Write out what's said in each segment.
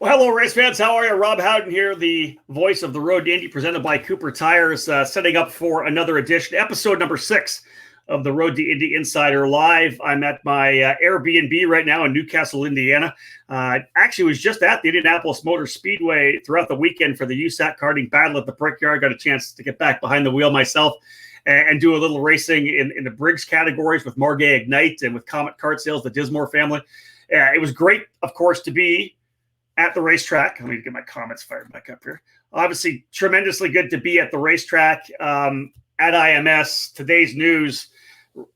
Well, hello, race fans. How are you? Rob Howden here, the voice of the Road to Indy, presented by Cooper Tires, setting up for another edition, episode number 6 of the Road to Indy Insider Live. I'm at my Airbnb right now in Newcastle, Indiana. Actually, was just at the Indianapolis Motor Speedway throughout the weekend for the USAC karting battle at the Brickyard. Got a chance to get back behind the wheel myself and do a little racing in the Briggs categories with Margay Ignite and with Comet Kart Sales, the Dismore family. It was great, of course, to be at the racetrack. Let me get my comments fired back up here. Obviously, tremendously good to be at the racetrack at IMS. Today's news,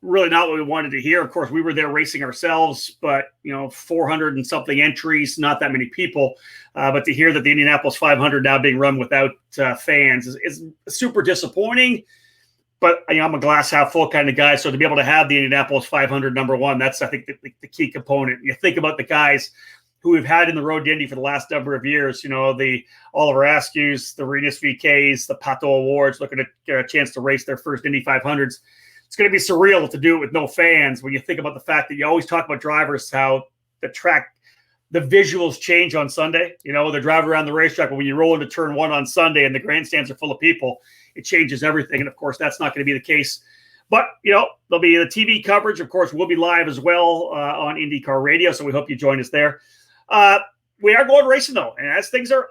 really not what we wanted to hear. Of course, we were there racing ourselves, but 400 and something entries, not that many people. But to hear that the Indianapolis 500 now being run without fans is super disappointing. But I'm a glass half full kind of guy, so to be able to have the Indianapolis 500 number one, that's I think the key component. You think about the guys who we've had in the Road to Indy for the last number of years, the Oliver Askews, the Reece VKs, the Pato Awards, looking to get a chance to race their first Indy 500s. It's going to be surreal to do it with no fans when you think about the fact that you always talk about drivers, how the track, the visuals change on Sunday. They're driving around the racetrack, but when you roll into turn one on Sunday and the grandstands are full of people, it changes everything. And of course, that's not going to be the case. But, there'll be the TV coverage. Of course, we'll be live as well on IndyCar Radio. So we hope you join us there. We are going racing though, and as things are,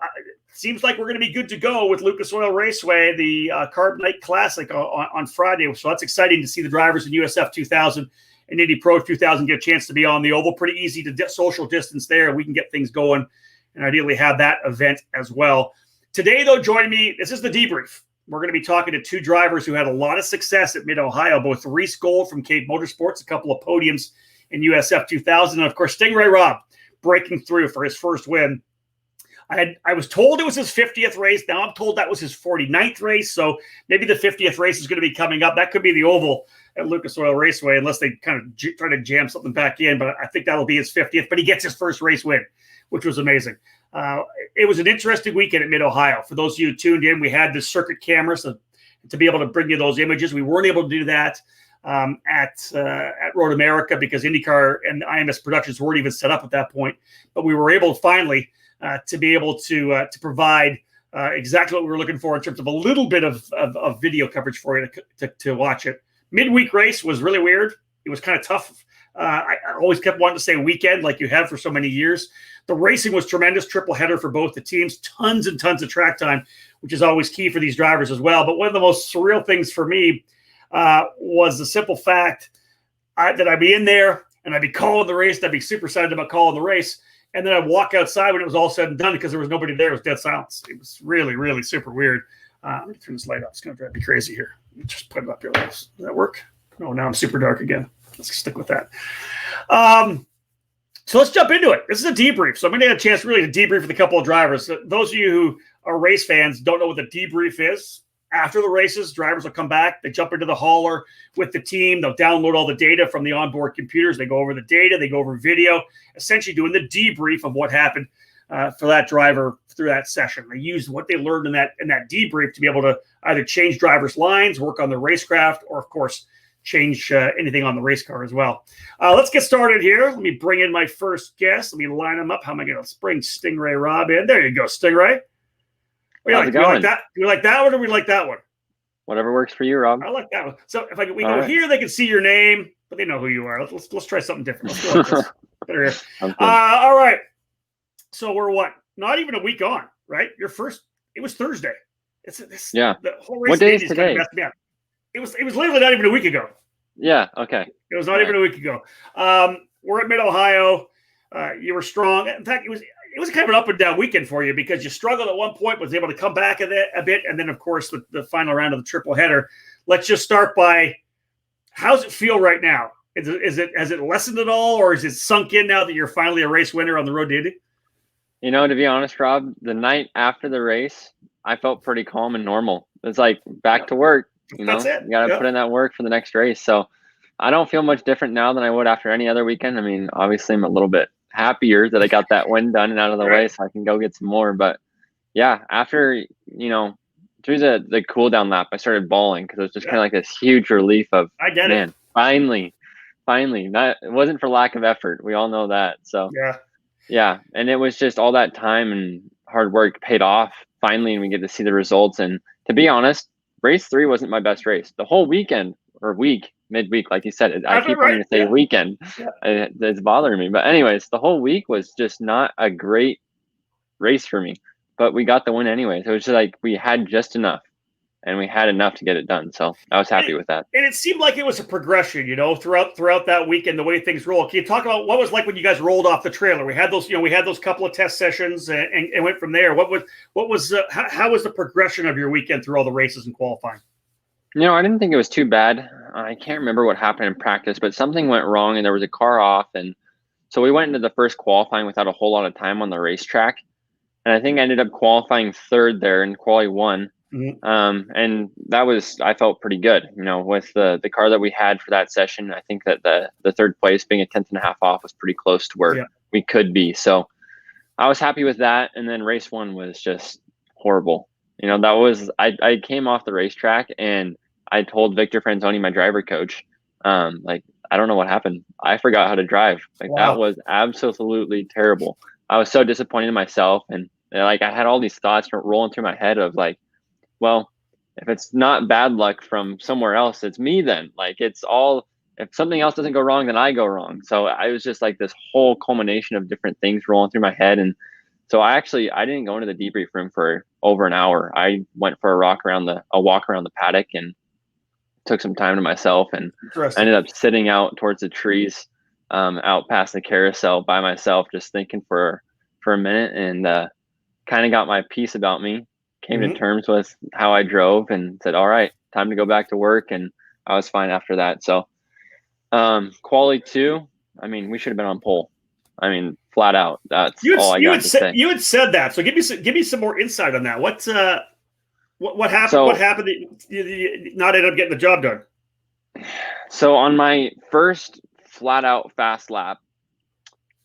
seems like we're going to be good to go with Lucas Oil Raceway, the Carb Night Classic on Friday. So that's exciting to see the drivers in USF 2000 and Indy Pro 2000 get a chance to be on the oval. Pretty easy to social distance there. We can get things going and ideally have that event as well. Today, though, joining me, this is the debrief. We're going to be talking to two drivers who had a lot of success at Mid-Ohio, both Reece Gold from Cape Motorsports, a couple of podiums in USF 2000, and of course, Stingray Robb, breaking through for his first win. I was told it was his 50th race. Now I'm told that was his 49th race. So maybe the 50th race is going to be coming up. That could be the oval at Lucas Oil Raceway, unless they kind of try to jam something back in. But I think that'll be his 50th. But he gets his first race win, which was amazing. It was an interesting weekend at Mid-Ohio. For those of you who tuned in, we had the circuit cameras to be able to bring you those images. We weren't able to do that at Road America because IndyCar and IMS Productions weren't even set up at that point. But we were able finally to be able to provide exactly what we were looking for in terms of a little bit of video coverage for you to watch it. Midweek race was really weird. It was kind of tough. I always kept wanting to say weekend like you have for so many years. The racing was tremendous, triple header for both the teams, tons and tons of track time, which is always key for these drivers as well. But one of the most surreal things for me was the simple fact that I'd be in there and I'd be calling the race. And I'd be super excited about calling the race. And then I'd walk outside when it was all said and done because there was nobody there. It was dead silence. It was really, really super weird. Let me turn this light up. It's going to drive me crazy here. Let me just put it up here. Does that work? No, now I'm super dark again. Let's stick with that. So let's jump into it. This is a debrief. So I'm going to get a chance really to debrief with a couple of drivers. Those of you who are race fans don't know what the debrief is. After the races, drivers will come back. They jump into the hauler with the team. They'll download all the data from the onboard computers. They go over the data. They go over video, essentially doing the debrief of what happened for that driver through that session. They use what they learned in that debrief to be able to either change drivers' lines, work on the racecraft, or, of course, change anything on the race car as well. Let's get started here. Let me bring in my first guest. Let me line them up. How am I going to bring Stingray Robb in? There you go, Stingray. Do you like that? Do you like that one or we like that one? Whatever works for you, Rob. I like that one. So if we go here, they can see your name, but they know who you are. Let's try something different. Let's go like this. Better here. All right. So we're what? Not even a week on, right? Your first. It was Thursday. Yeah. The whole race what day is today? It was literally not even a week ago. Yeah. Okay. It was not even a week ago. We're at Mid-Ohio. You were strong. In fact, it was kind of an up and down weekend for you because you struggled at one point, was able to come back a bit. And then, of course, the final round of the triple header. Let's just start by, how's it feel right now? Has it lessened at all, or is it sunk in now that you're finally a race winner on the Road to Indy? To be honest, Rob, the night after the race, I felt pretty calm and normal. It's like back to work. That's it. You got to put in that work for the next race. So I don't feel much different now than I would after any other weekend. I mean, obviously I'm a little bit happier that I got that win done and out of the way so I can go get some more. But yeah, after, through the cool down lap, I started bawling because it was just kind of like this huge relief of, I get it. Finally, it wasn't for lack of effort. We all know that. So yeah. Yeah. And it was just all that time and hard work paid off finally, and we get to see the results. And to be honest, race 3 wasn't my best race. The whole weekend or week, midweek, like you said, I keep wanting to say weekend. Yeah. It's bothering me. But anyways, the whole week was just not a great race for me, but we got the win anyways. It was just like we had just enough, and we had enough to get it done. So I was happy with that. And it seemed like it was a progression, throughout that weekend, the way things roll. Can you talk about what was like when you guys rolled off the trailer? We had those couple of test sessions and went from there. How was the progression of your weekend through all the races and qualifying? I didn't think it was too bad. I can't remember what happened in practice, but something went wrong and there was a car off. And so we went into the first qualifying without a whole lot of time on the racetrack. And I think I ended up qualifying 3rd there in quali 1. Mm-hmm. And I felt pretty good, with the car that we had for that session. I think that the 3rd place being a 10th and a half off was pretty close to where we could be. So I was happy with that. And then race 1 was just horrible. I came off the racetrack and I told Victor Franzoni, my driver coach, I don't know what happened. I forgot how to drive. Wow. That was absolutely terrible. I was so disappointed in myself. And I had all these thoughts rolling through my head of well, if it's not bad luck from somewhere else, it's me then. If something else doesn't go wrong, then I go wrong. So I was just this whole culmination of different things rolling through my head. And so I didn't go into the debrief room for over an hour. I went for a walk around the paddock and took some time to myself, and ended up sitting out towards the trees, out past the carousel by myself, just thinking for a minute, and kind of got my piece about me, came to terms with how I drove, and said, all right, time to go back to work. And I was fine after that. So quali 2, we should have been on pole. Flat out. That's all I got to say. You had said that. So give me some more insight on that. What happened? What happened that you not end up getting the job done? So on my first flat out fast lap,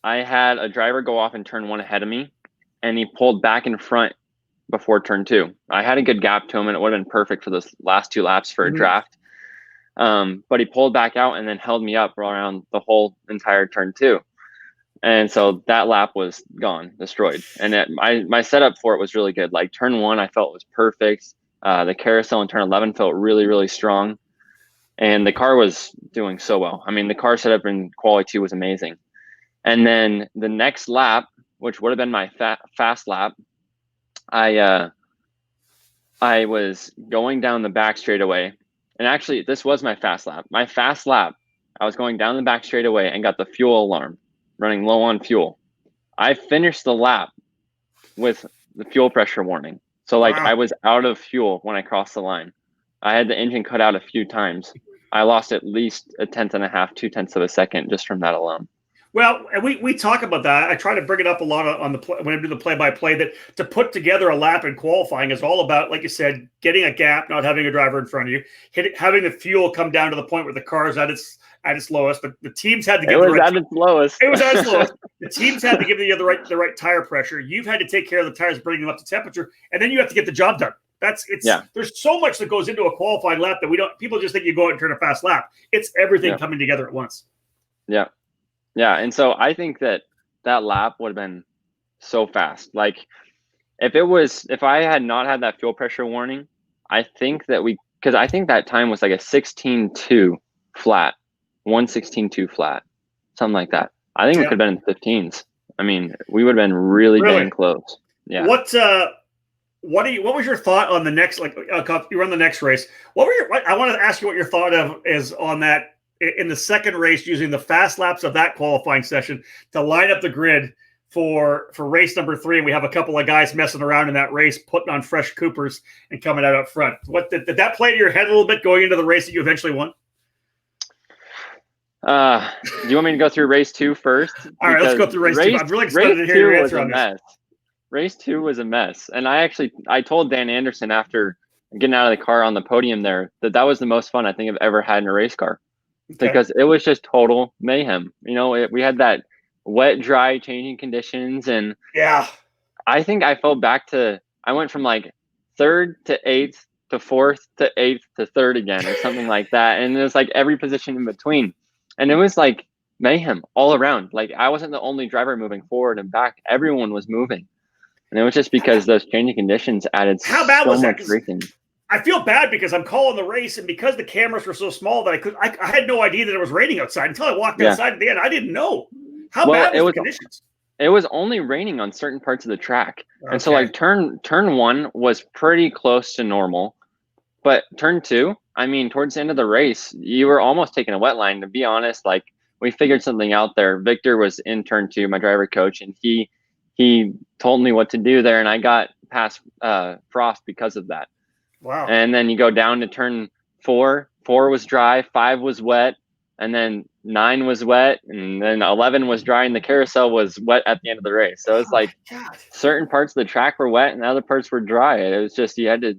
I had a driver go off in turn 1 ahead of me, and he pulled back in front before turn 2. I had a good gap to him, and it would have been perfect for those last 2 laps for a draft. But he pulled back out and then held me up around the whole entire turn 2. And so that lap was gone, destroyed. And my setup for it was really good. Turn 1, I felt was perfect. The carousel in turn 11 felt really, really strong. And the car was doing so well. The car setup in quali 2 was amazing. And then the next lap, which would have been my fast lap, I was going down the back straightaway. And actually, this was my fast lap. My fast lap, I was going down the back straightaway and got the fuel alarm, running low on fuel. I finished the lap with the fuel pressure warning. So wow. I was out of fuel when I crossed the line. I had the engine cut out a few times. I lost at least a 1/10 and a half, 2/10 of a second just from that alone. Well, and we talk about that. I try to bring it up a lot when I do the play-by-play, that to put together a lap in qualifying is all about, like you said, getting a gap, not having a driver in front of you, having the fuel come down to the point where the car is at its lowest. The teams had to get its lowest. It was at its lowest. The teams had to give you the right tire pressure. You've had to take care of the tires, bringing them up to temperature, and then you have to get the job done. There's so much that goes into a qualifying lap that people just think you go out and turn a fast lap. It's everything coming together at once. Yeah. Yeah. And so I think that lap would have been so fast. If I had not had that fuel pressure warning, I think that because I think that time was a 16.2 flat, 1:16.2 flat, something like that. I think it could have been in the 15s. We would have been really dang close. Yeah. What was your thought on the next, you run the next race? I want to ask you what your thought is on that in the second race, using the fast laps of that qualifying session to line up the grid for race number 3. And we have a couple of guys messing around in that race, putting on fresh Coopers and coming out up front. What did that play to your head a little bit going into the race that you eventually won? Do you want me to go through race 2 first? All right, let's go through race 2. I'm really excited to hear your answer on this. Race 2 was a mess. And I told Dan Anderson after getting out of the car on the podium there that was the most fun I think I've ever had in a race car. Okay. Because it was just total mayhem. We had that wet, dry changing conditions. And I think I fell back I went from 3rd to 8th to 4th to 8th to 3rd again or something like that. And it was every position in between. And it was mayhem all around. Like, I wasn't the only driver moving forward and back. Everyone was moving. And it was just because those changing conditions added How bad so was that? much racing. I feel bad because I'm calling the race, and because the cameras were so small that I had no idea that it was raining outside until I walked outside at the end. I didn't know. How bad was the conditions? It was only raining on certain parts of the track. Okay. And so like turn 1 was pretty close to normal. But turn 2, I mean, towards the end of the race, you were almost taking a wet line. To be honest, like, we figured something out there. Victor was in turn 2, my driver coach, and he told me what to do there, and I got past Frost because of that. Wow. And then you go down to turn 4. 4 was dry, 5 was wet, and then 9 was wet, and then 11 was dry, and the carousel was wet at the end of the race. So it's certain parts of the track were wet and other parts were dry. It was just, you had to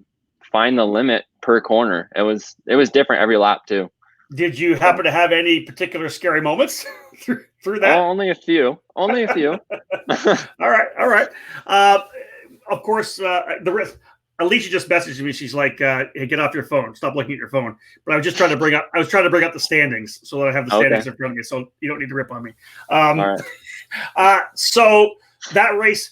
find the limit per corner. It was different every lap too. Did you happen to have any particular scary moments through that? Only a few. All right. Of course, Alicia just messaged me. She's like, "Hey, get off your phone. Stop looking at your phone." But I was trying to bring up the standings so that I have the standings in front of me. So you don't need to rip on me. All right. So that race,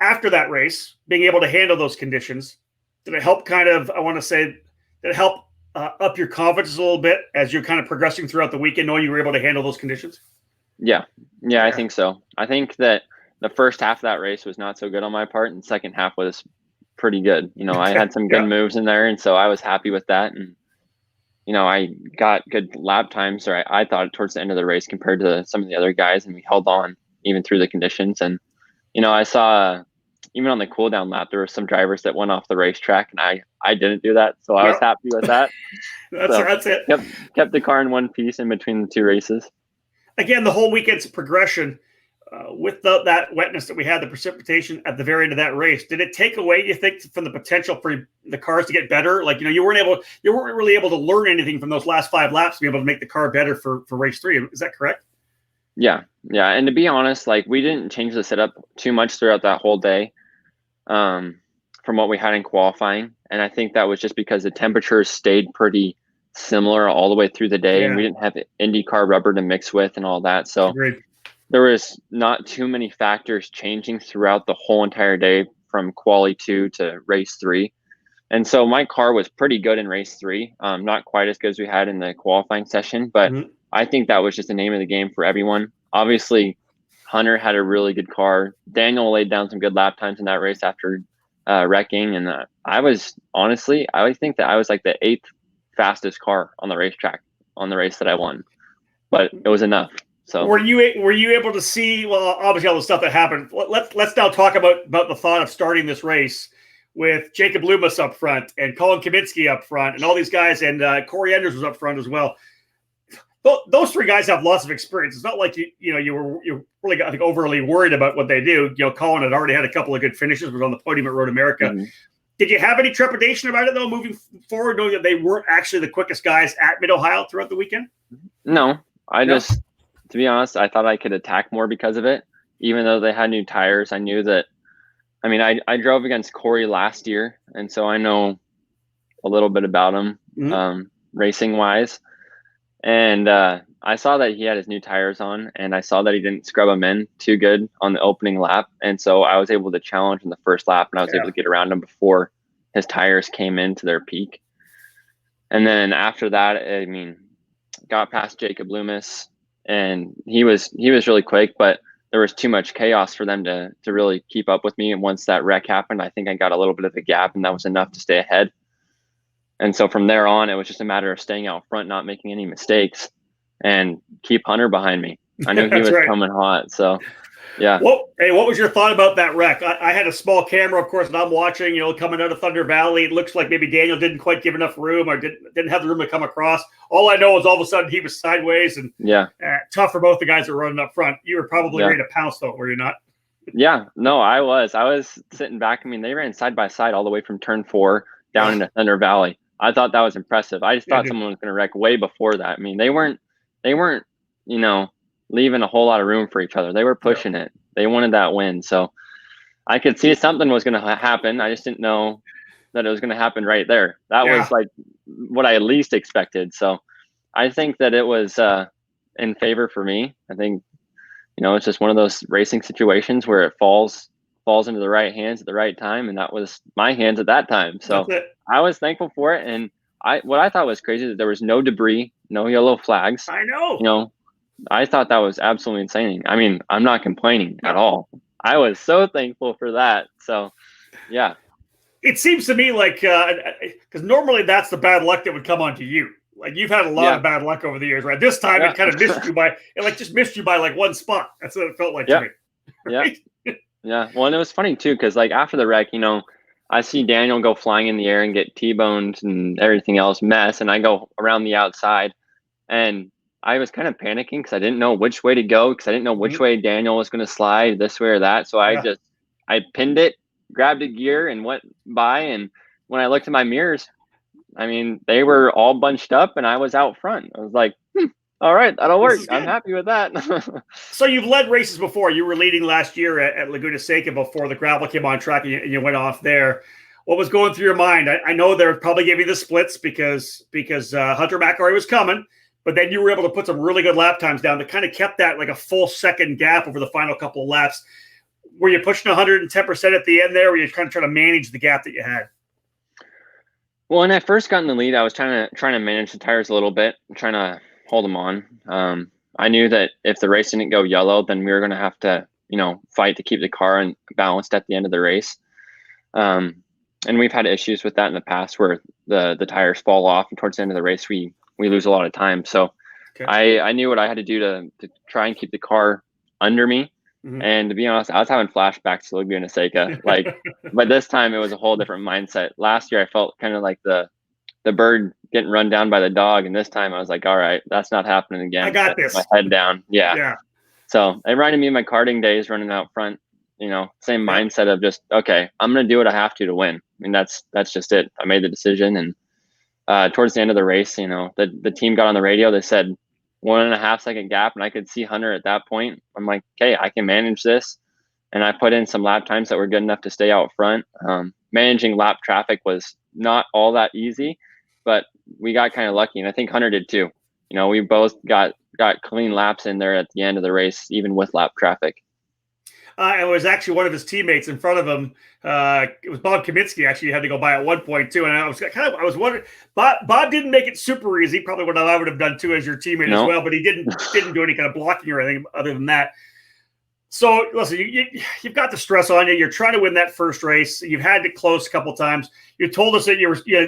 after that race, being able to handle those conditions, did it help did it help up your confidence a little bit as you're kind of progressing throughout the weekend, knowing you were able to handle those conditions? Yeah, I think so. I think that the first half of that race was not so good on my part, and the second half was pretty good. I had some good moves in there, and so I was happy with that. And, I got good lap times, or I thought, towards the end of the race compared to some of the other guys, and we held on even through the conditions. And, I saw even on the cool down lap, there were some drivers that went off the racetrack, and I didn't do that. So I was happy with that. That's it. Kept the car in one piece in between the 2 races. Again, the whole weekend's progression with that wetness that we had, the precipitation at the very end of that race, did it take away, you think, from the potential for the cars to get better? Like, you weren't really able to learn anything from those last 5 laps to be able to make the car better for race 3. Is that correct? Yeah. And to be honest, like, we didn't change the setup too much throughout that whole day from what we had in qualifying. And I think that was just because the temperatures stayed pretty similar all the way through the day, and we didn't have IndyCar rubber to mix with and all that. So there was not too many factors changing throughout the whole entire day from quali 2 to race 3. And so my car was pretty good in race 3. Not quite as good as we had in the qualifying session, but I think that was just the name of the game for everyone. Obviously, Hunter had a really good car. Daniel laid down some good lap times in that race after wrecking. And I think that I was like the 8th fastest car on the racetrack on the race that I won, but it was enough. So were you able to see, well, obviously all the stuff that happened. Let's now talk about the thought of starting this race with Jacob Loomis up front and Colin Kaminsky up front and all these guys, and Corey Enders was up front as well. Those 3 guys have lots of experience. It's not like you were really, I think, overly worried about what they do. Colin had already had a couple of good finishes, was on the podium at Road America. Mm-hmm. Did you have any trepidation about it, though, moving forward, knowing that they weren't actually the quickest guys at Mid-Ohio throughout the weekend? No. To be honest, I thought I could attack more because of it. Even though they had new tires, I knew that. I mean, I drove against Corey last year, and so I know a little bit about him racing-wise. And I saw that he had his new tires on, and I saw that he didn't scrub them in too good on the opening lap. And so I was able to challenge in the first lap, and I was able to get around him before his tires came into their peak. And then after that, I mean, got past Jacob Loomis, and he was really quick, but there was too much chaos for them to really keep up with me. And once that wreck happened, I think I got a little bit of a gap, and that was enough to stay ahead. And so from there on, it was just a matter of staying out front, not making any mistakes, and keep Hunter behind me. I knew he was coming hot. So, yeah. Well, hey, what was your thought about that wreck? I had a small camera, of course, and I'm watching, coming out of Thunder Valley. It looks like maybe Daniel didn't quite give enough room, or didn't have the room to come across. All I know is all of a sudden he was sideways, and tough for both the guys that were running up front. You were probably ready to pounce, though, were you not? Yeah, no, I was. I was sitting back. I mean, they ran side by side all the way from turn 4 down into Thunder Valley. I thought that was impressive. I just thought someone was going to wreck way before that. I mean, they weren't, leaving a whole lot of room for each other. They were pushing it. They wanted that win. So I could see something was going to happen. I just didn't know that it was going to happen right there. That was like what I least expected. So I think that it was in favor for me. I think, it's just one of those racing situations where it falls into the right hands at the right time, and that was my hands at that time. So I was thankful for it. And what I thought was crazy that there was no debris, no yellow flags. I know. I thought that was absolutely insane. I mean, I'm not complaining at all. I was so thankful for that. So, yeah. It seems to me like, because normally that's the bad luck that would come onto you. Like, you've had a lot of bad luck over the years, right? This time it kind of missed you by like one spot. That's what it felt like to me. Right? Yeah. Well, and it was funny too, because like after the wreck, I see Daniel go flying in the air and get T-boned and everything else mess, and I go around the outside, and I was kind of panicking because I didn't know which way to go, because I didn't know which way Daniel was going to slide, this way or that. So I pinned it, grabbed a gear, and went by. And when I looked in my mirrors, I mean, they were all bunched up, and I was out front. I was like, all right, that'll work. I'm happy with that. So you've led races before. You were leading last year at Laguna Seca before the gravel came on track, and you went off there. What was going through your mind? I know they're probably giving you the splits because Hunter McElroy was coming. But then you were able to put some really good lap times down that kind of kept that like a full second gap over the final couple of laps. Were you pushing 110% at the end there, or were you kind of trying to manage the gap that you had? Well, when I first got in the lead, I was trying to manage the tires a little bit, trying to hold them on. I knew that if the race didn't go yellow, then we were going to have to, fight to keep the car balanced at the end of the race. And we've had issues with that in the past where the tires fall off, and towards the end of the race, we lose a lot of time. So I knew what I had to do to try and keep the car under me. Mm-hmm. And to be honest, I was having flashbacks to Laguna Seca. But this time it was a whole different mindset. Last year I felt kind of like the bird getting run down by the dog. And this time I was like, all right, that's not happening again. I got this. My head down. Yeah. So it reminded me of my karting days running out front, same mindset of just, okay, I'm going to do what I have to win. I mean, that's just it. I made the decision. And towards the end of the race, the team got on the radio. They said 1.5 second gap, and I could see Hunter at that point. I'm like, okay, I can manage this. And I put in some lap times that were good enough to stay out front. Managing lap traffic was not all that easy, but we got kind of lucky. And I think Hunter did too. We both got clean laps in there at the end of the race, even with lap traffic. It was actually one of his teammates in front of him. It was Bob Kaminsky. Actually, had to go by at one point too. And I was wondering. Bob didn't make it super easy. Probably what I would have done too as your teammate as well. But he didn't do any kind of blocking or anything other than that. So listen, you've got the stress on you. You're trying to win that first race. You've had it close a couple of times. You told us that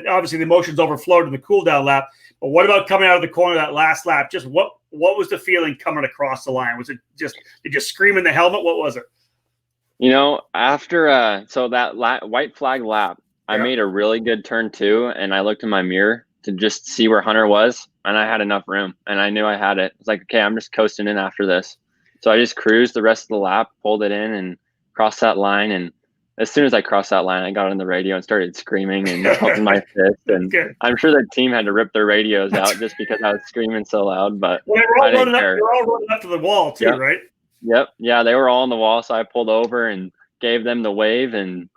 obviously the emotions overflowed in the cool down lap. But what about coming out of the corner that last lap? Just what was the feeling coming across the line? Was it just, did you scream in the helmet? What was it? After so that white flag lap, I made a really good turn too, and I looked in my mirror to just see where Hunter was, and I had enough room, and I knew I had it. It's like, okay, I'm just coasting in after this. So I just cruised the rest of the lap, pulled it in, and crossed that line. And as soon as I crossed that line, I got on the radio and started screaming and pumping my fist. And I'm sure the team had to rip their radios out just because I was screaming so loud. But they were all running up to the wall too, right? Yep. Yeah, they were all on the wall. So I pulled over and gave them the wave, and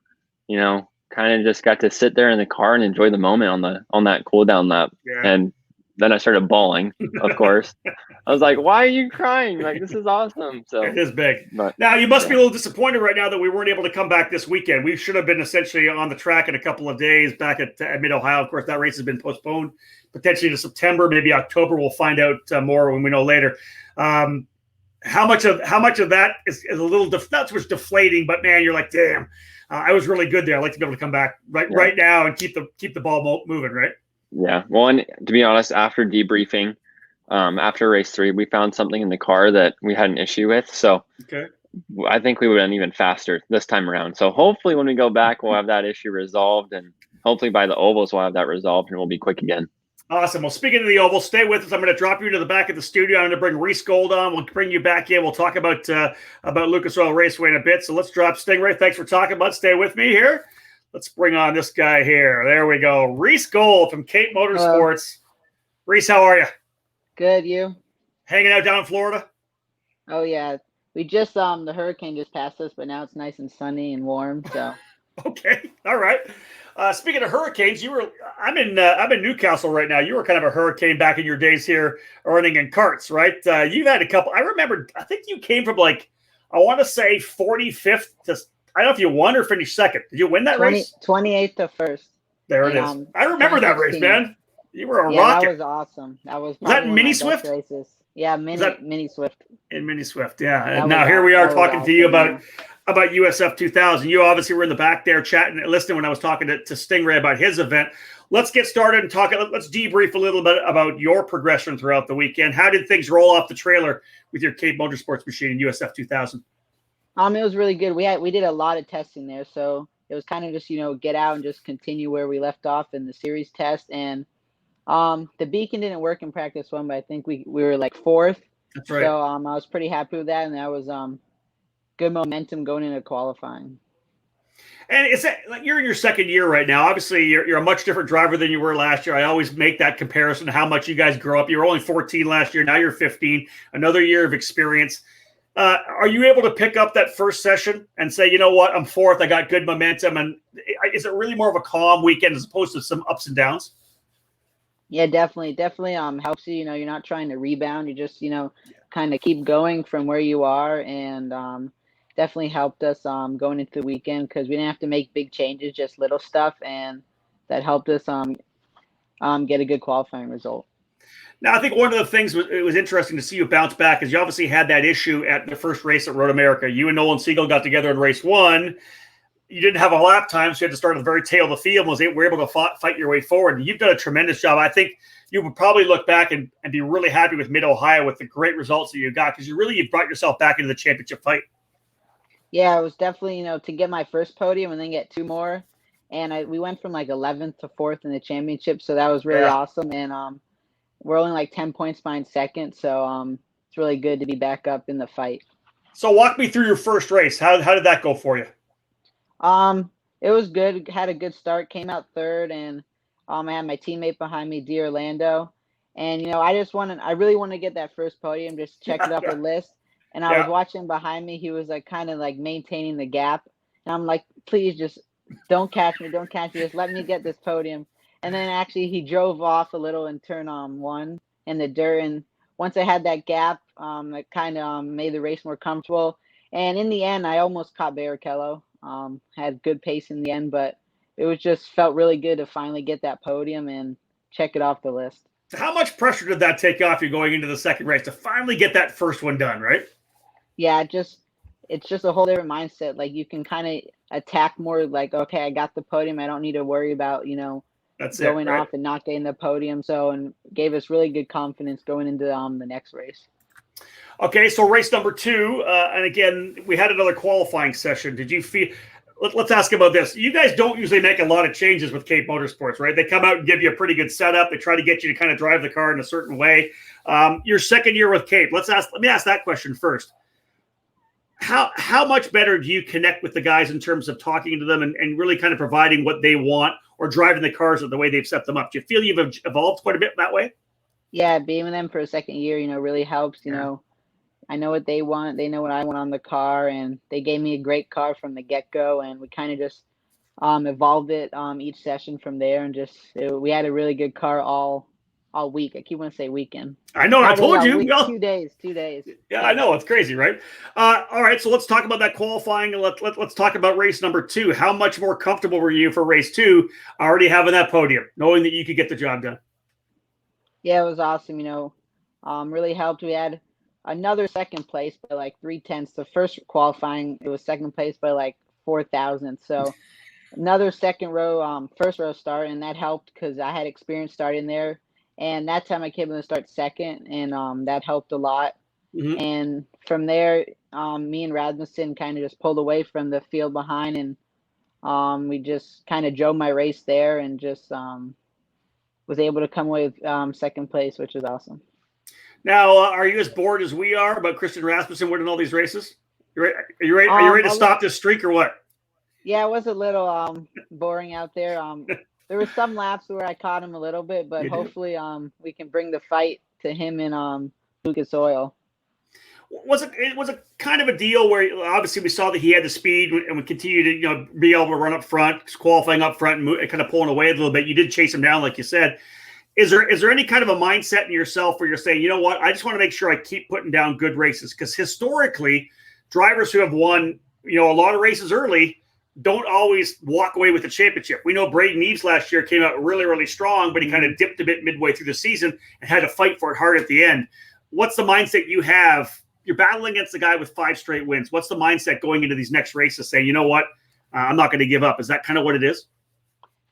kind of just got to sit there in the car and enjoy the moment on that cool down lap. Yeah. And then I started bawling, of course. I was like, why are you crying? Like, this is awesome. So it is big. But, now, you must be a little disappointed right now that we weren't able to come back this weekend. We should have been essentially on the track in a couple of days back at Mid-Ohio. Of course, that race has been postponed potentially to September, maybe October. We'll find out more when we know later. How much of that is a little not so much deflating, but man, you're like, damn, I was really good there. I'd like to be able to come back right now and keep the ball moving, right? Yeah. Well, and to be honest, after debriefing, after race 3, we found something in the car that we had an issue with. So I think we would have been even faster this time around. So hopefully when we go back, we'll have that issue resolved, and hopefully by the ovals, we'll have that resolved and we'll be quick again. Awesome. Well, speaking of the oval, stay with us. I'm going to drop you to the back of the studio. I'm going to bring Reece Gold on. We'll bring you back in. We'll talk about Lucas Oil Raceway in a bit. So let's drop Stingray. Thanks for talking about it. Stay with me here. Let's bring on this guy here. There we go. Reece Gold from Cape Motorsports. Reece, how are you? Good, you? Hanging out down in Florida? Oh, yeah. We just, the hurricane just passed us, but now it's nice and sunny and warm, so. Okay. All right. Speaking of hurricanes, I'm in Newcastle right now. You were kind of a hurricane back in your days here, running in karts, right? You've had a couple. I remember. I think you came from I want to say 45th to. I don't know if you won or finished second. Did you win that race? 28th to first. There it is. I remember that race, man. You were a rocket. That was awesome. That was that one Mini of my best Swift races. Yeah, Mini Swift. In Mini Swift, yeah. And now here we are talking to you about USF 2000. You obviously were in the back there chatting, listening when I was talking to Stingray about his event. Let's get started and talk. Let's debrief a little bit about your progression throughout the weekend. How did things roll off the trailer with your Cape Motorsports machine in USF 2000? It was really good. We did a lot of testing there, so it was kind of just get out and just continue where we left off in the series test. And the beacon didn't work in practice one, but I think we were like fourth. That's right. So I was pretty happy with that, and that was good momentum going into qualifying. And it's you're in your second year right now. Obviously, you're a much different driver than you were last year. I always make that comparison to how much you guys grow up. You were only 14 last year. Now you're 15. Another year of experience. Are you able to pick up that first session and say, you know what, I'm fourth. I got good momentum. And is it really more of a calm weekend as opposed to some ups and downs? Yeah, definitely helps you. You're not trying to rebound. You just kind of keep going from where you are, and definitely helped us going into the weekend because we didn't have to make big changes, just little stuff, and that helped us get a good qualifying result. Now, I think one of the things it was interesting to see you bounce back is you obviously had that issue at the first race at Road America. You and Nolan Siegel got together in race one. You didn't have a lap time, so you had to start at the very tail of the field and were able to fight your way forward. You've done a tremendous job. I think you would probably look back and be really happy with Mid-Ohio with the great results that you got because you've brought yourself back into the championship fight. Yeah, it was definitely, to get my first podium and then get two more. And we went from 11th to 4th in the championship, so that was really awesome. And we're only 10 points behind second, so it's really good to be back up in the fight. So walk me through your first race. How did that go for you? It was good. Had a good start. Came out third, and I had my teammate behind me, D. Orlando. And I really want to get that first podium. Just check it off the list. And I was watching behind me. He was kind of maintaining the gap, and I'm like, please just don't catch me, just let me get this podium. And then actually he drove off a little in turn one in the dirt. And once I had that gap, it kind of made the race more comfortable. And in the end, I almost caught Barrichello. Had good pace in the end, but it was just felt really good to finally get that podium and check it off the list. How much pressure did that take off you going into the second race to finally get that first one done, right? Yeah, it's just a whole different mindset. You can kind of attack more okay, I got the podium. I don't need to worry about, going off and not getting the podium. And gave us really good confidence going into the next race. Okay, so race number 2, and again, we had another qualifying session. Did you feel? Let's ask about this. You guys don't usually make a lot of changes with Cape Motorsports, right? They come out and give you a pretty good setup. They try to get you to kind of drive the car in a certain way. Your second year with Cape, let me ask that question first. How much better do you connect with the guys in terms of talking to them and really kind of providing what they want or driving the cars the way they've set them up? Do you feel you've evolved quite a bit that way? Yeah, being with them for a second year, really helps. I know what they want. They know what I want on the car, and they gave me a great car from the get-go, and we kind of just evolved it each session from there, and we had a really good car all week. I keep wanting to say weekend. I know. I told you. 2 days. 2 days. Yeah, I know. It's crazy, right? All right, so let's talk about that qualifying, and let's talk about race number 2. How much more comfortable were you for race 2, already having that podium, knowing that you could get the job done? Yeah, it was awesome. Really helped. We had another second place by 0.3. The first qualifying, it was second place by 4,000. So another first row start, and that helped because I had experience starting there. And that time I came in to start second, and that helped a lot. Mm-hmm. And from there, me and Rasmussen kind of just pulled away from the field behind, and we just kind of drove my race there and just was able to come away with second place, which is awesome. Now, are you as bored as we are about Christian Rasmussen winning all these races? Are you ready to stop this streak or what? Yeah, it was a little boring out there. There were some laps where I caught him a little bit, but hopefully we can bring the fight to him and Lucas Oil. Was it kind of a deal where obviously we saw that he had the speed and would continue to be able to run up front, qualifying up front and kind of pulling away a little bit. You did chase him down, like you said. Is there any kind of a mindset in yourself where you're saying, you know what, I just want to make sure I keep putting down good races? Because historically, drivers who have won a lot of races early don't always walk away with the championship. We know Braden Eves last year came out really, really strong, but he kind of dipped a bit midway through the season and had to fight for it hard at the end. What's the mindset you have? You're battling against a guy with 5 straight wins. What's the mindset going into these next races saying, you know what, I'm not going to give up? Is that kind of what it is?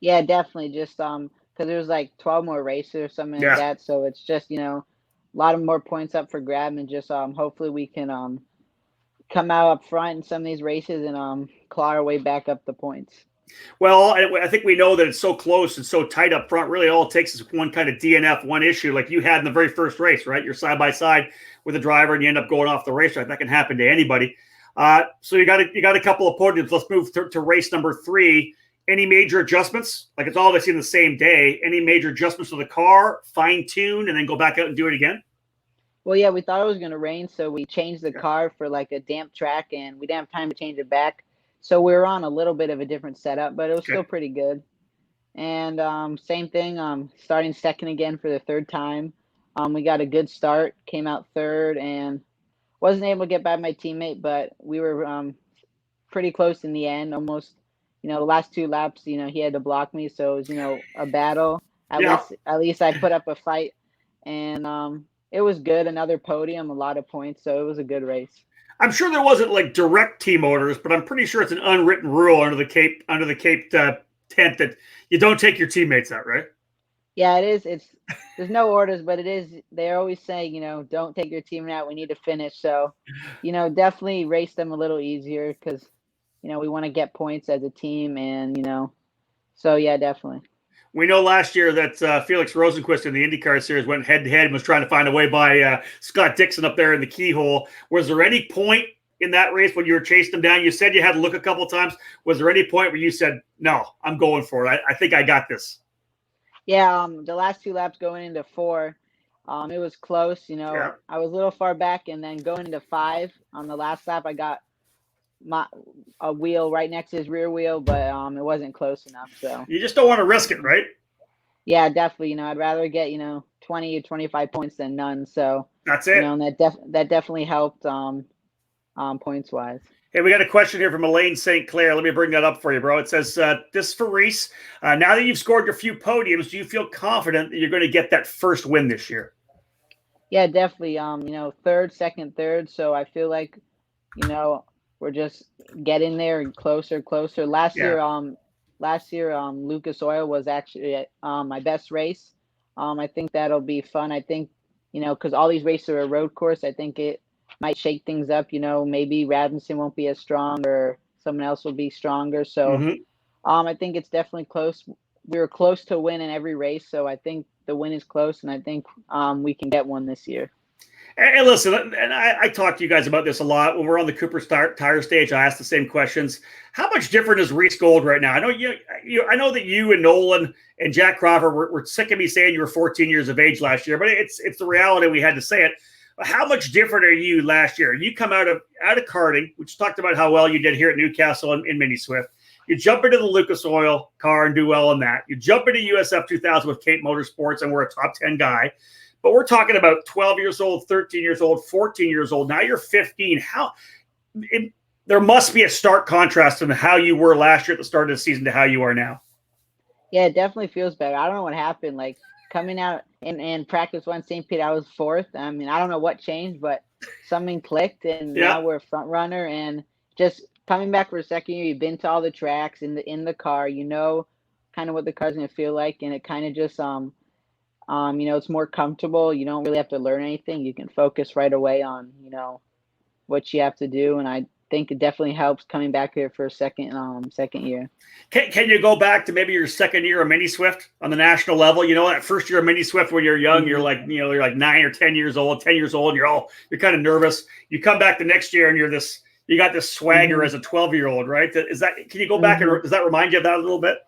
Yeah, definitely. Just because there's like 12 more races or something like that. So it's just, a lot of more points up for grab, and just hopefully we can come out up front in some of these races and claw our way back up the points. Well, I think we know that it's so close and so tight up front. Really, all it takes is one kind of DNF, one issue, like you had in the very first race, right? You're side by side with a driver, and you end up going off the racetrack. That can happen to anybody. So you got a couple of podiums. Let's move to race number 3. Any major adjustments? Like, it's all obviously in the same day. Any major adjustments to the car, fine tune, and then go back out and do it again? Well, yeah, we thought it was going to rain, so we changed the car for like a damp track, and we didn't have time to change it back. So we were on a little bit of a different setup, but it was still pretty good. And same thing, starting second again for the 3rd time. We got a good start, came out 3rd, and wasn't able to get by my teammate, but we were pretty close in the end, almost. The last 2 laps, he had to block me, so it was, a battle. At least I put up a fight, and it was good. Another podium, a lot of points, so it was a good race. I'm sure there wasn't like direct team orders, but I'm pretty sure it's an unwritten rule under the Cape tent that you don't take your teammates out, right? Yeah, it is. There's no orders, but it is. They're always saying, don't take your team out. We need to finish. So, definitely race them a little easier because, we want to get points as a team, and so yeah, definitely. We know last year that Felix Rosenquist in the IndyCar Series went head-to-head and was trying to find a way by Scott Dixon up there in the keyhole. Was there any point in that race when you were chasing him down? You said you had to look a couple of times. Was there any point where you said, no, I'm going for it. I think I got this. Yeah, the last 2 laps going into 4, it was close. I was a little far back, and then going into 5 on the last lap, I got a wheel right next to his rear wheel, but it wasn't close enough. So you just don't want to risk it, right? Yeah, definitely. I'd rather get 20 or 25 points than none. So that's it. And that definitely helped points wise. Hey, we got a question here from Elaine St. Clair. Let me bring that up for you, bro. It says, this is for Reece. Now that you've scored your few podiums, do you feel confident that you're going to get that first win this year? Yeah, definitely. 3rd, 2nd, 3rd. So I feel like, we're just getting there and closer. Last year, Lucas Oil was actually my best race. I think that'll be fun. I think, because all these races are a road course, I think it might shake things up. Maybe Radisson won't be as strong, or someone else will be stronger. So I think it's definitely close. We were close to win in every race, so I think the win is close, and I think we can get one this year. And listen, and I talk to you guys about this a lot. When we're on the Cooper Tire stage, I ask the same questions. How much different is Reece Gold right now? I know I know that you and Nolan and Jack Crawford were sick of me saying you were 14 years of age last year, but it's the reality. We had to say it. But how much different are you last year? You come out of karting, which talked about how well you did here at Newcastle in Mini Swift. You jump into the Lucas Oil car and do well in that. You jump into USF 2000 with Cape Motorsports, and we're a top 10 guy. But we're talking about 12 years old, 13 years old, 14 years old. Now you're 15. There must be a stark contrast in how you were last year at the start of the season to how you are now. Yeah, it definitely feels better. I don't know what happened. Like, coming out in practice 1 St. Pete, I was 4th. I mean, I don't know what changed, but something clicked, and now we're a front runner. And just coming back for a second year, you've been to all the tracks in the car. Kind of what the car's going to feel like, and it kind of just it's more comfortable. You don't really have to learn anything. You can focus right away on, what you have to do. And I think it definitely helps coming back here for a second year. Can you go back to maybe your second year of Mini Swift on the national level? That first year of Mini Swift when you're young, you're like, you're like 9 or 10 years old, you're kind of nervous. You come back the next year and you got this swagger as a 12-year-old, right? Can you go back and does that remind you of that a little bit?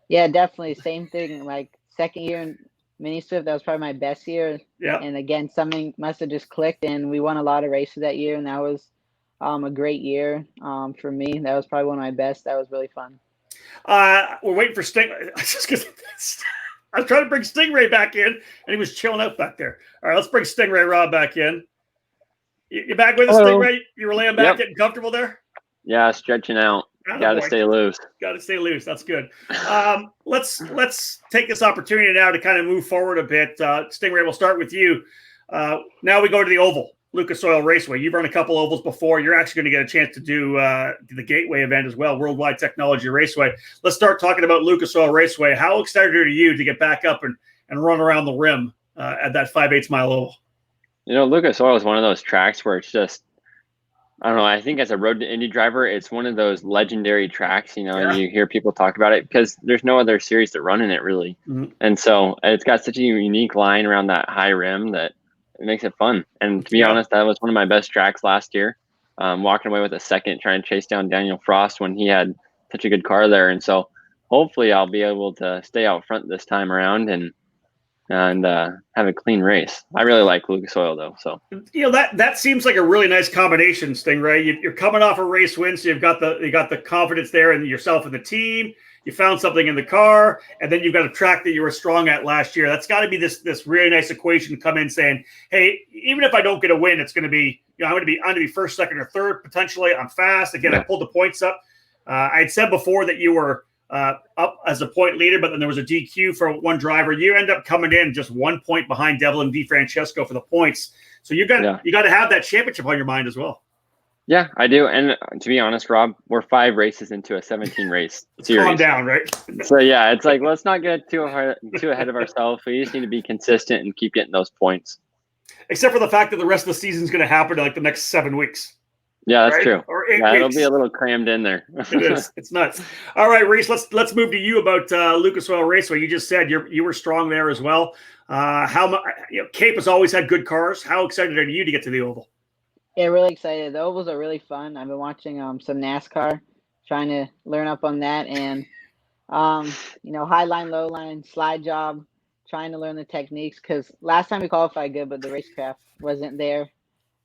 Yeah, definitely. Same thing. Like, second year in mini Swift, that was probably my best year. Yeah. And again, something must have just clicked, and we won a lot of races that year, and that was a great year for me. That was probably one of my best. That was really fun. We're waiting for Sting. I was trying to bring Stingray back in, and he was chilling out back there. All right, let's bring Stingray Rob back in. You back with us, Stingray? You were laying back, getting comfortable there? Yeah, stringing out. Got to stay loose. Got to stay loose. That's good. Let's take this opportunity now to kind of move forward a bit. Stingray, we'll start with you. Now we go to the oval, Lucas Oil Raceway. You've run a couple ovals before. You're actually going to get a chance to do the Gateway event as well, Worldwide Technology Raceway. Let's start talking about Lucas Oil Raceway. How excited are you to get back up and run around the rim at that 5/8 mile oval? Lucas Oil is one of those tracks where it's just, I don't know, I think as a road to Indy driver, it's one of those legendary tracks, and you hear people talk about it because there's no other series that run in it really. Mm-hmm. And so it's got such a unique line around that high rim that it makes it fun. And to be honest, that was one of my best tracks last year. Walking away with a second, trying to chase down Daniel Frost when he had such a good car there. And so hopefully I'll be able to stay out front this time around and have a clean race. I really like Lucas Oil though. So that seems like a really nice combination, Stingray. You're coming off a race win, so you got the confidence there in yourself and the team. You found something in the car, and then you've got a track that you were strong at last year. That's got to be this really nice equation to come in saying, hey, even if I don't get a win, it's going to be I'm going to be first, second, or third potentially. I'm fast. Again, I pulled the points up. I had said before that you were up as a point leader, but then there was a DQ for one driver. You end up coming in just 1 point behind Devlin DeFrancesco for the points. So you got to have that championship on your mind as well. Yeah, I do. And to be honest, Rob, we're 5 races into a 17 race series. Calm down, right? So yeah, it's like, let's not get too ahead of ourselves. We just need to be consistent and keep getting those points. Except for the fact that the rest of the season is going to happen in like the next 7 weeks. Yeah, that's true. Or 8 weeks. It'll be a little crammed in there. It is. It's nuts. All right, Reece, let's move to you about Lucas Oil Raceway. You just said you were strong there as well. Cape has always had good cars. How excited are you to get to the oval? Yeah, really excited. The ovals are really fun. I've been watching some NASCAR, trying to learn up on that, and high line, low line, slide job, trying to learn the techniques because last time we qualified good, but the racecraft wasn't there.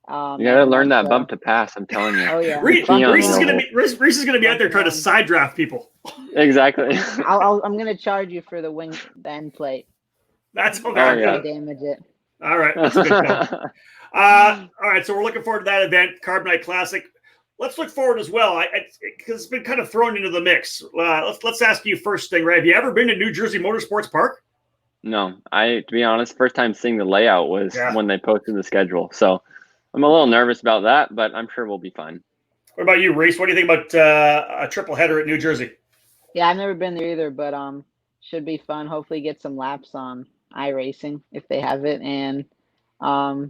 You gotta learn that bump to pass. I'm telling you. Oh yeah, Reece is gonna be out there trying to side draft people. Exactly. I'm gonna charge you for the end plate. That's okay. Damage it. All right, that's a good call. All right, so we're looking forward to that event, Carbonite Classic. Let's look forward as well, because it's been kind of thrown into the mix. Let's ask you first, Stingray. Have you ever been to New Jersey Motorsports Park? No, to be honest, first time seeing the layout was when they posted the schedule. So I'm a little nervous about that, but I'm sure we'll be fine. What about you, Reece? What do you think about a triple header at New Jersey? Yeah, I've never been there either, but should be fun. Hopefully get some laps on iRacing if they have it, and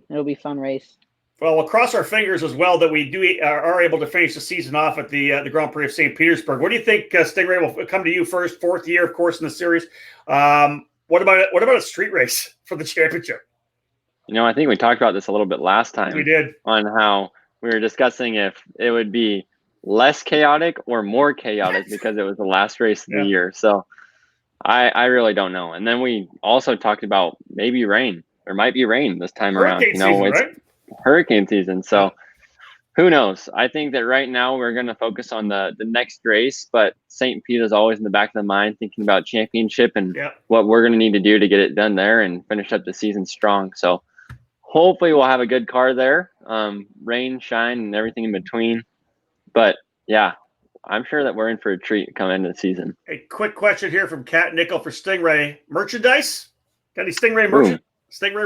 it'll be a fun race. Well, we'll cross our fingers as well that we are able to finish the season off at the Grand Prix of St. Petersburg. What do you think, Stingray? Will come to you first, 4th year, of course, in the series. What about a street race for the championship? I think we talked about this a little bit last time. We did. On how we were discussing if it would be less chaotic or more chaotic because it was the last race of the year. So I really don't know. And then we also talked about maybe rain. There might be rain this time around. It's hurricane season. So who knows? I think that right now we're going to focus on the next race, but St. Pete is always in the back of the mind thinking about championship and what we're going to need to do to get it done there and finish up the season strong. So hopefully we'll have a good car there, rain, shine, and everything in between. But yeah, I'm sure that we're in for a treat coming into the season. A quick question here from Kat Nickel for Stingray. Merchandise? Got any Stingray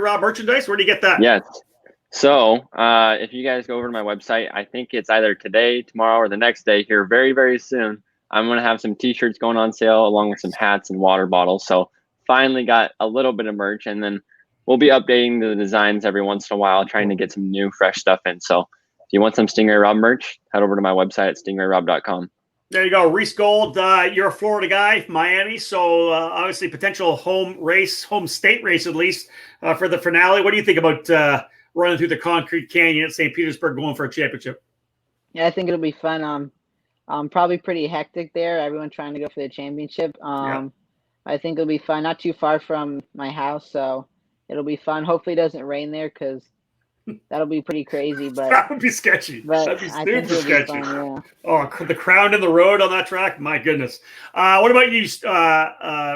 Rob merchandise? Where do you get that? Yes. So if you guys go over to my website, I think it's either today, tomorrow, or the next day here very, very soon. I'm going to have some T-shirts going on sale along with some hats and water bottles. So finally got a little bit of merch, and then we'll be updating the designs every once in a while, trying to get some new, fresh stuff in. So if you want some Stingray Rob merch, head over to my website at stingrayrob.com. There you go. Reece Gold, you're a Florida guy, Miami. So obviously potential home state race at least for the finale. What do you think about running through the concrete canyon at St. Petersburg going for a championship? Yeah, I think it'll be fun. Probably pretty hectic there. Everyone trying to go for the championship. I think it'll be fun. Not too far from my house, so it'll be fun. Hopefully, it doesn't rain there because that'll be pretty crazy. But That would be sketchy. That'd be I think super it'll be sketchy. fun. Yeah. Oh, the crown in the road on that track. My goodness. What about you,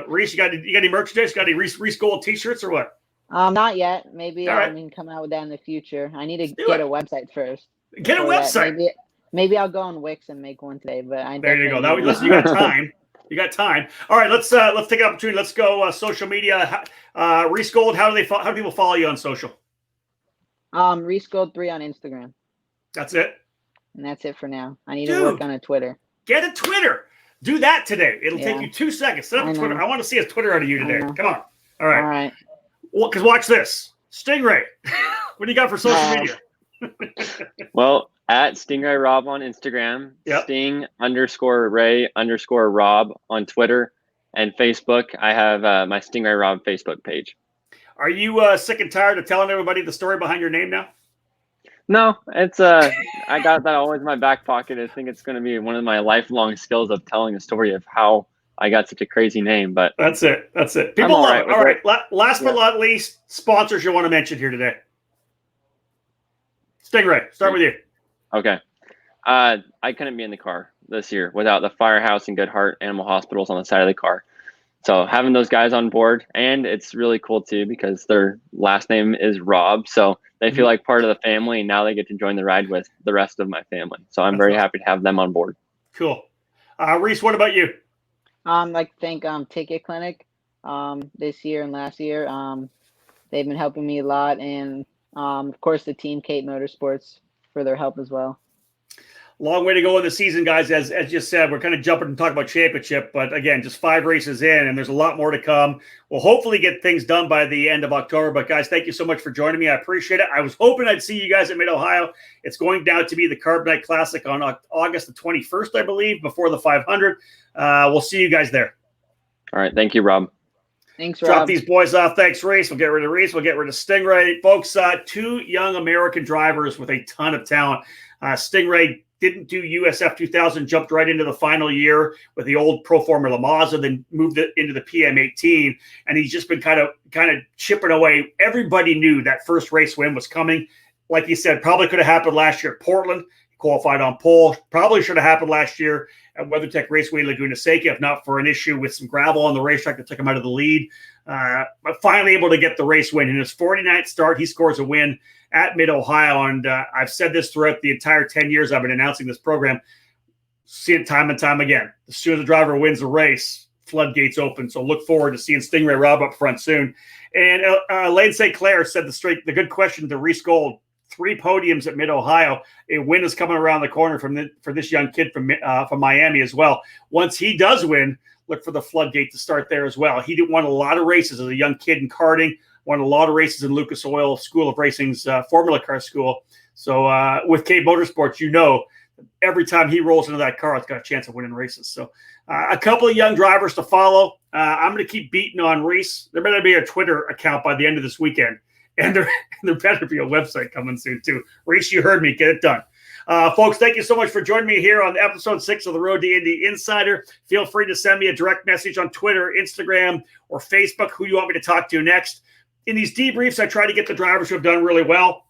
Reece? You got any merchandise? Got any Reece Gold T-shirts or what? Not yet. Maybe All right. I can come out with that in the future. I need to Do get it. a website first. Get a website. Maybe I'll go on Wix and make one today. But There you go. Listen, you got time. You got time. All right, let's take an opportunity. Let's go social media. Reece Gold. How do people follow you on social? Reece Gold 3 on Instagram. That's it. And that's it for now. I need to work on a Twitter. Get a Twitter. Do that today. It'll take Yeah. you 2 seconds. Set up a Twitter. I want to see a Twitter out of you today. know. Come on. All right. All right. Well, because watch this. Stingray. What do you got for social media? Well, at Stingray Rob on Instagram, Yep. Sting_Ray_Rob on Twitter, and Facebook. I have my Stingray Rob Facebook page. Are you sick and tired of telling everybody the story behind your name now? No, it's I got that always in my back pocket. I think it's going to be one of my lifelong skills of telling a story of how I got such a crazy name. But That's it. People love it. All right. Last but Yeah. not least, sponsors you want to mention here today. Stingray, start with you. Okay. I couldn't be in the car this year without the Firehouse and Good Heart Animal Hospitals on the side of the car. So having those guys on board, and it's really cool too because their last name is Robb. So they feel like part of the family, and now they get to join the ride with the rest of my family. So I'm very happy to have them on board. Cool. Reece, what about you? Like to thank Ticket Clinic this year and last year. They've been helping me a lot, and of course the team Cape Motorsports for their help as well. Long way to go in the season, guys. As you said, we're kind of jumping and talking about championship, but again, just 5 races in, and there's a lot more to come. We'll hopefully get things done by the end of October. But guys, thank you so much for joining me. I appreciate it. I was hoping I'd see you guys at Mid-Ohio. It's going down to be the Carb Night Classic on August the 21st, I believe, before the 500. We'll see you guys there. All right. Thank you, Rob. Thanks, Rob. Drop these boys off. Thanks, Reece. We'll get rid of Reece. We'll get rid of Stingray. Folks, 2 young American drivers with a ton of talent. Stingray didn't do USF 2000, jumped right into the final year with the old Pro Formula Mazda, then moved it into the PM18, and he's just been kind of chipping away. Everybody knew that first race win was coming. Like you said, probably could have happened last year at Portland. He qualified on pole. Probably should have happened last year at WeatherTech Raceway Laguna Seca, if not for an issue with some gravel on the racetrack that took him out of the lead. But finally able to get the race win. In his 49th start, he scores a win at Mid-Ohio. And I've said this throughout the entire 10 years I've been announcing this program. See it time and time again. As soon as the driver wins a race, floodgates open. So look forward to seeing Stingray Robb up front soon. And Lane St. Clair said the good question to Reece Gold. 3 podiums at Mid-Ohio. A win is coming around the corner for this young kid from Miami as well. Once he does win, look for the floodgate to start there as well. He won a lot of races as a young kid in karting, won a lot of races in Lucas Oil School of Racing's Formula Car School. So with Cape Motorsports, every time he rolls into that car, it's got a chance of winning races. So a couple of young drivers to follow. I'm going to keep beating on Reece. There better be a Twitter account by the end of this weekend. And there better be a website coming soon, too. Reece, you heard me. Get it done. Folks, thank you so much for joining me here on episode 6 of the Road to Indy Insider. Feel free to send me a direct message on Twitter, Instagram, or Facebook, who you want me to talk to next. In these debriefs, I try to get the drivers who have done really well.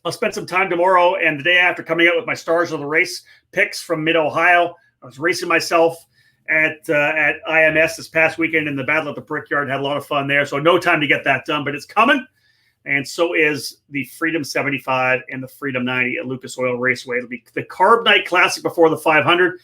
I'll spend some time tomorrow and the day after coming out with my stars of the race picks from Mid-Ohio. I was racing myself at IMS this past weekend in the Battle at the Brickyard. Had a lot of fun there, so no time to get that done, but it's coming. And so is the Freedom 75 and the Freedom 90 at Lucas Oil Raceway. It'll be the Carb Night Classic before the 500.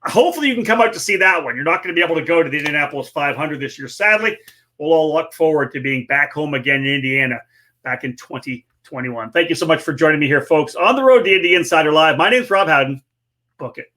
Hopefully you can come out to see that one. You're not going to be able to go to the Indianapolis 500 this year. Sadly, we'll all look forward to being back home again in Indiana back in 2021. Thank you so much for joining me here, folks, on the Road to Indy Insider Live. My name's Rob Howden. Book it.